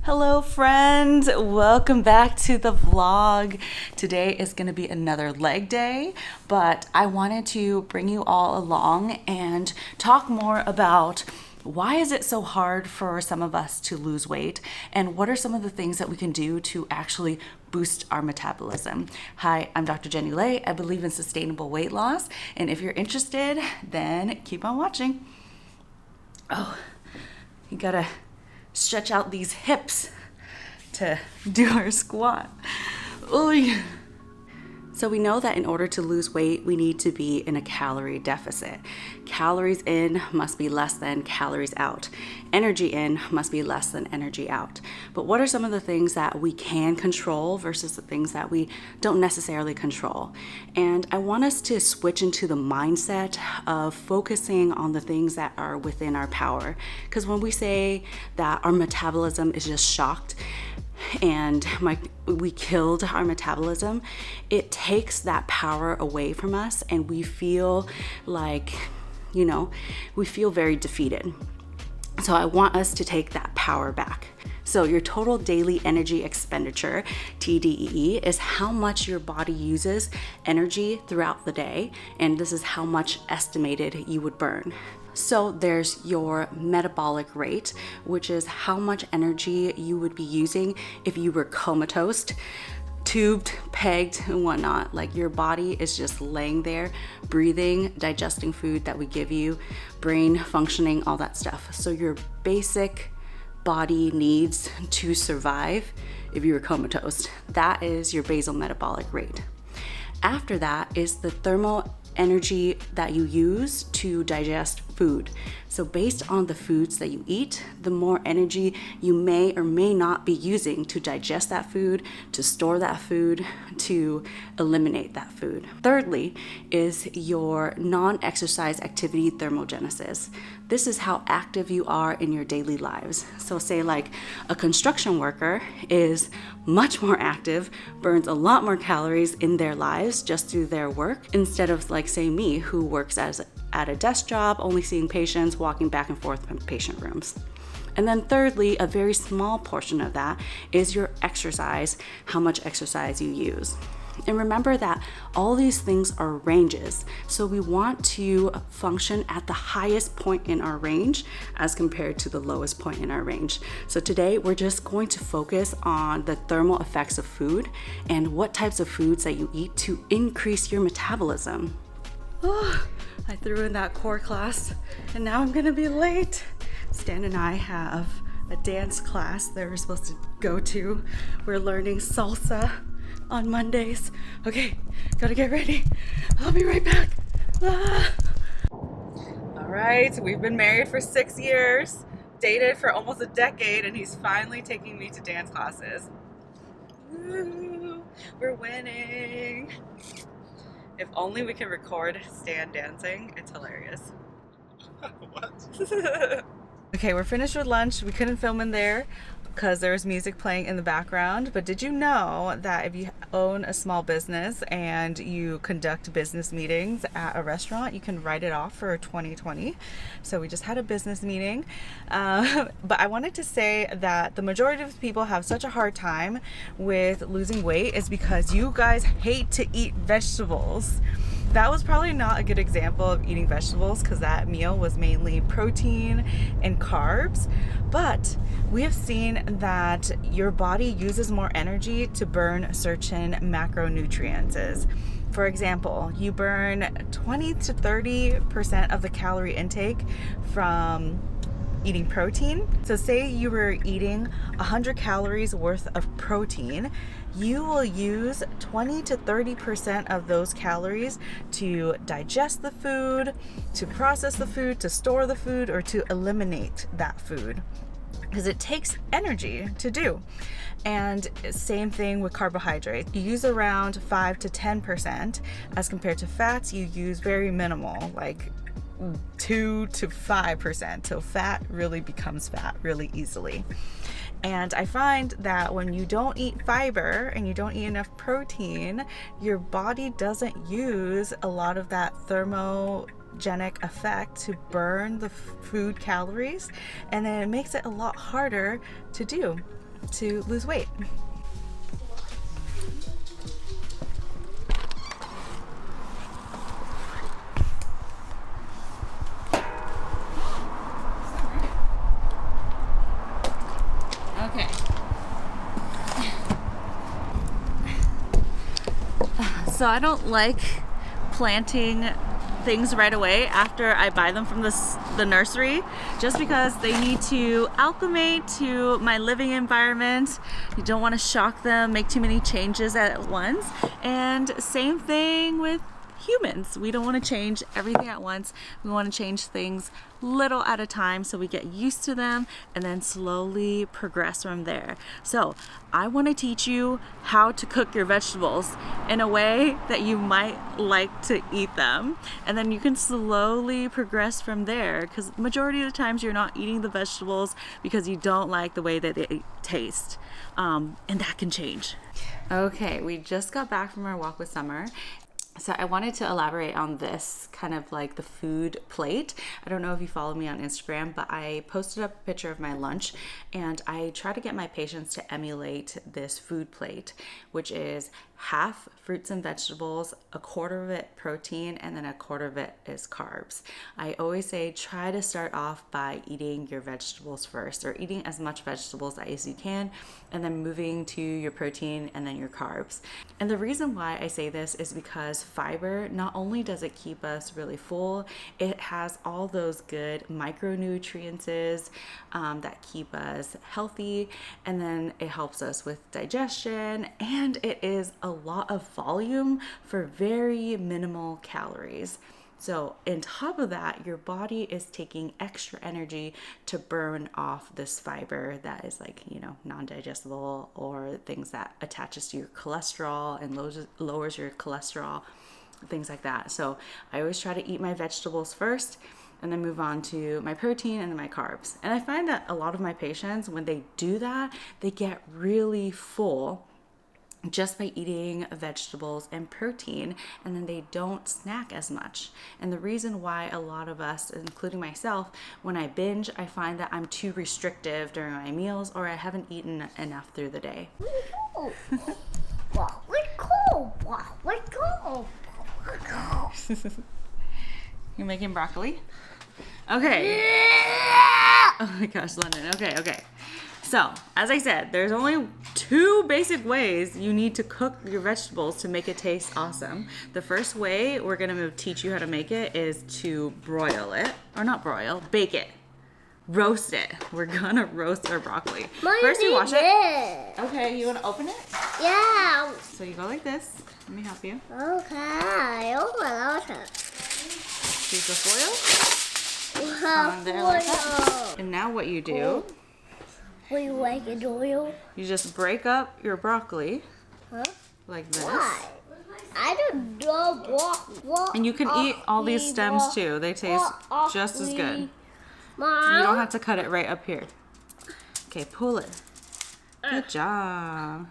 Hello friends, welcome back to the vlog. Today is going to be another leg day, but I wanted to bring you all along and talk more about why is it so hard for some of us to lose weight and what are some of the things that we can do to actually boost our metabolism. Hi, I'm Dr. Jenny Lay. I believe in sustainable weight loss, and if you're interested, then keep on watching. Oh, you gotta stretch out these hips to do our squat. Oy. So we know that in order to lose weight, we need to be in a calorie deficit. Calories in must be less than calories out. Energy in must be less than energy out. But what are some of the things that we can control versus the things that we don't necessarily control? And I want us to switch into the mindset of focusing on the things that are within our power. Because when we say that our metabolism is just shocked, and we killed our metabolism, it takes that power away from us and we feel like, we feel very defeated. So I want us to take that power back. So your total daily energy expenditure, TDEE, is how much your body uses energy throughout the day, and this is how much estimated you would burn. So there's your metabolic rate, which is how much energy you would be using if you were comatose, tubed, pegged, and whatnot. Like your body is just laying there, breathing, digesting food that we give you, brain functioning, all that stuff. So your basic body needs to survive if you were comatose. That is your basal metabolic rate. After that is the thermal energy that you use to digest food. So based on the foods that you eat, the more energy you may or may not be using to digest that food, to store that food, to eliminate that food. Thirdly is your non-exercise activity thermogenesis. This is how active you are in your daily lives. So say like a construction worker is much more active, burns a lot more calories in their lives just through their work, instead of like say me, who works at a desk job, only seeing patients, walking back and forth from patient rooms. And then thirdly, a very small portion of that is your exercise, how much exercise you use. And remember that all these things are ranges. So we want to function at the highest point in our range as compared to the lowest point in our range. So today we're just going to focus on the thermal effects of food and what types of foods that you eat to increase your metabolism. Oh, I threw in that core class and now I'm gonna be late. Stan and I have a dance class that we're supposed to go to. We're learning salsa on Mondays. Okay, gotta get ready. I'll be right back. Ah. All right, we've been married for 6 years, dated for almost a decade, and he's finally taking me to dance classes. Woo, we're winning. If only we can record Stan dancing, it's hilarious. What? Okay, we're finished with lunch. We couldn't film in there because there was music playing in the background, but did you know that if you own a small business and you conduct business meetings at a restaurant, you can write it off for 2020? So we just had a business meeting, but I wanted to say that the majority of people have such a hard time with losing weight is because you guys hate to eat vegetables. That was probably not a good example of eating vegetables because that meal was mainly protein and carbs, but we have seen that your body uses more energy to burn certain macronutrients. For example, you burn 20 to 30% of the calorie intake from eating protein. So say you were eating 100 calories worth of protein, you will use 20 to 30% of those calories to digest the food, to process the food, to store the food, or to eliminate that food, because it takes energy to do. And same thing with carbohydrates. You use around 5 to 10%, as compared to fats, you use very minimal, like 2 to 5%. So fat really becomes fat really easily. And I find that when you don't eat fiber and you don't eat enough protein, your body doesn't use a lot of that thermogenic effect to burn the food calories, and then it makes it a lot harder to do. to lose weight. Okay. So I don't like planting things right away after I buy them from the nursery, just because they need to acclimate to my living environment. You don't want to shock them, make too many changes at once. And same thing with humans. We don't want to change everything at once. We want to change things little at a time so we get used to them and then slowly progress from there. So I want to teach you how to cook your vegetables in a way that you might like to eat them, and then you can slowly progress from there, because majority of the times you're not eating the vegetables because you don't like the way that they taste, and that can change. Okay, we just got back from our walk with Summer. So I wanted to elaborate on this kind of like the food plate. I don't know if you follow me on Instagram, but I posted up a picture of my lunch, and I try to get my patients to emulate this food plate, which is half fruits and vegetables, a quarter of it protein, and then a quarter of it is carbs. I always say try to start off by eating your vegetables first, or eating as much vegetables as you can, and then moving to your protein and then your carbs. And the reason why I say this is because fiber, not only does it keep us really full, it has all those good micronutrients that keep us healthy, and then it helps us with digestion, and it is a lot of volume for very minimal calories. So on top of that, your body is taking extra energy to burn off this fiber that is like, non-digestible, or things that attaches to your cholesterol and lowers your cholesterol, things like that. So I always try to eat my vegetables first and then move on to my protein and then my carbs. And I find that a lot of my patients, when they do that, they get really full just by eating vegetables and protein, and then they don't snack as much. And the reason why a lot of us, including myself, when I binge, I find that I'm too restrictive during my meals, or I haven't eaten enough through the day. You're making broccoli? Okay. Oh my gosh, London. Okay. So, as I said, there's only 2 basic ways you need to cook your vegetables to make it taste awesome. The first way we're going to teach you how to make it is to broil it. Or not broil, bake it. Roast it. We're going to roast our broccoli. First you wash it. Okay, you want to open it? Yeah. So you go like this. Let me help you. Okay. Open it. Use the foil. On there like that. And now what you do... We like it oil. You just break up your broccoli, like this. Why? I don't know what. And you can eat all these stems too. They taste just as good. Mom? You don't have to cut it right up here. Okay, pull it. Good job.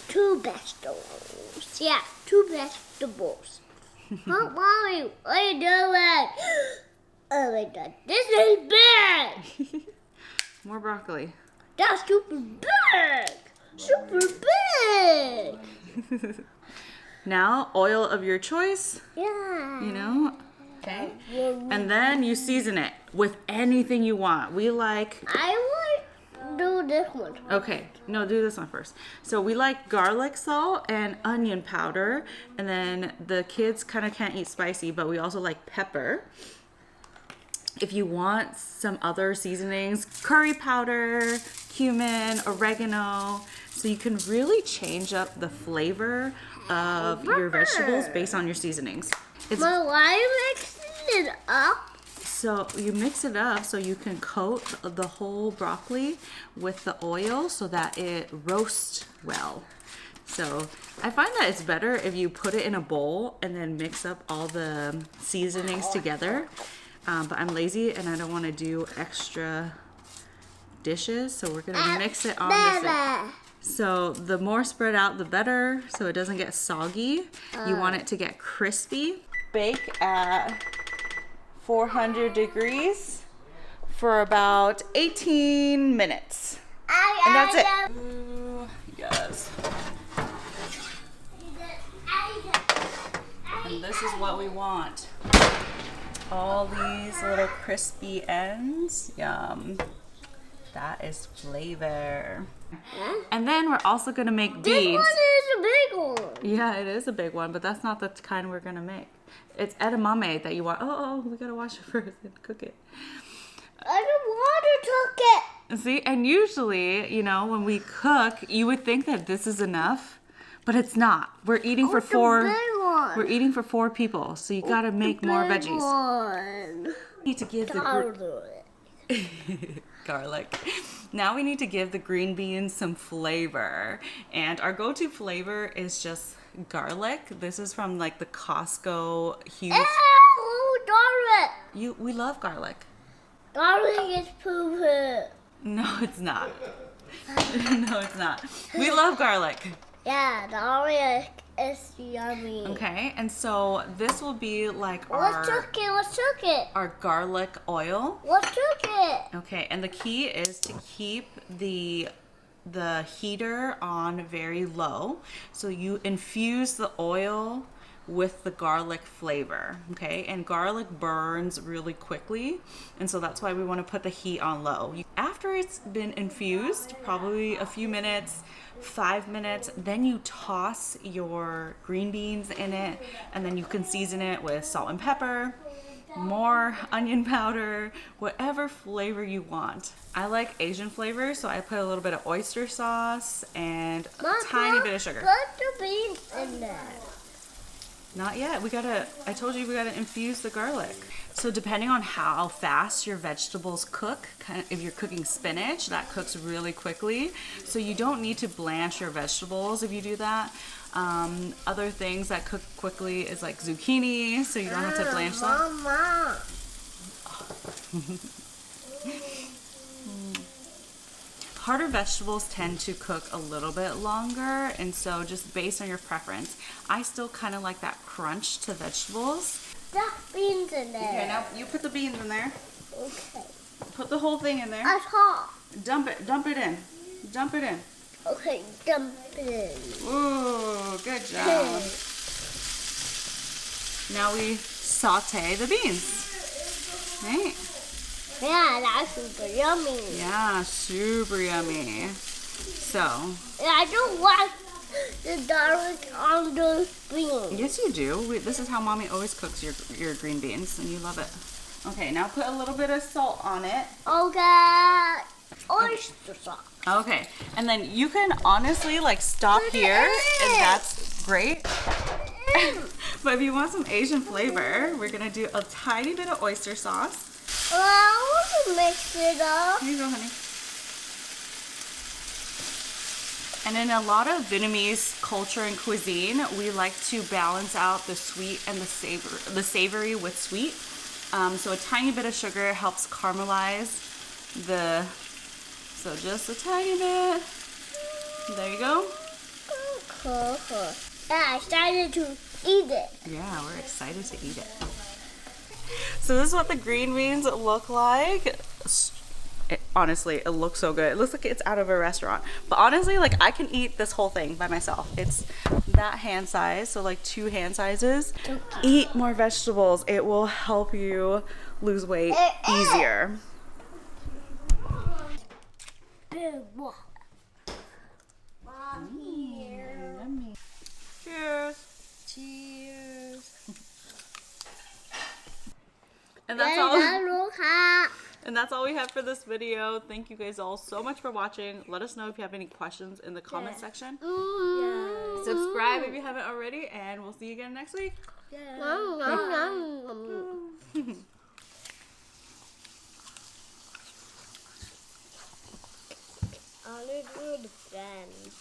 2 vegetables. Yeah, 2 vegetables. Mommy, what are you doing? Oh my god, this is big! More broccoli. That's super big! Super big! Now, oil of your choice. Yeah. Okay. And then you season it with anything you want. We like... I want to do this one. Okay, no, do this one first. So we like garlic salt and onion powder. And then the kids kind of can't eat spicy, but we also like pepper. If you want some other seasonings, curry powder, cumin, oregano, so you can really change up the flavor of your vegetables based on your seasonings. But why mix it up? So you mix it up so you can coat the whole broccoli with the oil so that it roasts well. So I find that it's better if you put it in a bowl and then mix up all the seasonings together. But I'm lazy and I don't want to do extra dishes, so we're going to mix it on this. So the more spread out, the better, so it doesn't get soggy. You want it to get crispy. Bake at 400 degrees for about 18 minutes. And that's it. Ooh, yes. And this is what we want. All these little crispy ends. Yum. That is flavor. And then we're also gonna make beans. This one is a big one. Yeah, it is a big one, but that's not the kind we're gonna make. It's edamame that you want. Oh, we gotta wash it first and cook it. I don't want to cook it. See, and usually, you know, when we cook, you would think that this is enough, but it's not. We're eating for four. We're eating for 4 people, so you gotta make more veggies. One. Need to give garlic. Now we need to give the green beans some flavor, and our go-to flavor is just garlic. This is from like the Costco huge. Garlic. We love garlic. Garlic is poo-poo. No, it's not. No, it's not. We love garlic. Yeah, garlic is yummy. Okay, and so this will be like Let's cook it. our garlic oil. Let's cook it. Okay, and the key is to keep the heater on very low. So you infuse the oil with the garlic flavor, okay? And garlic burns really quickly, and so that's why we want to put the heat on low. After it's been infused, probably a few minutes, 5 minutes, then you toss your green beans in it, and then you can season it with salt and pepper, more onion powder, whatever flavor you want. I like Asian flavor, so I put a little bit of oyster sauce and a tiny bit of sugar. Put the beans in there. Not yet. I told you we gotta infuse the garlic. So depending on how fast your vegetables cook, if you're cooking spinach, that cooks really quickly. So you don't need to blanch your vegetables if you do that. Other things that cook quickly is like zucchini, so you don't have to blanch them. Mama. Harder vegetables tend to cook a little bit longer, and so just based on your preference, I still kind of like that crunch to vegetables. Stuck beans in there. Okay, now you put the beans in there. Okay. Put the whole thing in there. At top. Dump it in. Dump it in. Okay, dump it in. Ooh, good job. Now we saute the beans. Right? Yeah, that's super yummy. Yeah, super yummy. So. Yeah, I don't want the garlic on those beans. Yes, you do. This is how Mommy always cooks your green beans, and you love it. Okay, now put a little bit of salt on it. Okay. Oyster sauce. Okay, and then you can honestly like stop here, and that's great. But if you want some Asian flavor, we're gonna do a tiny bit of oyster sauce. Well, I want to mix it up. Here you go, honey. And in a lot of Vietnamese culture and cuisine, we like to balance out the sweet and the savory with sweet. So a tiny bit of sugar helps caramelize so just a tiny bit. There you go. Yeah, I started to eat it. Yeah, we're excited to eat it. So this is what the green beans look like. Honestly, it looks so good. It looks like it's out of a restaurant. But honestly, like I can eat this whole thing by myself. It's that hand size, so like 2 hand sizes. Eat more vegetables. It will help you lose weight easier. Yummy. Cheers. Cheers. And that's all. And that's all we have for this video. Thank you guys all so much for watching. Let us know if you have any questions in the comment section. Subscribe if you haven't already, and we'll see you again next week. Yeah.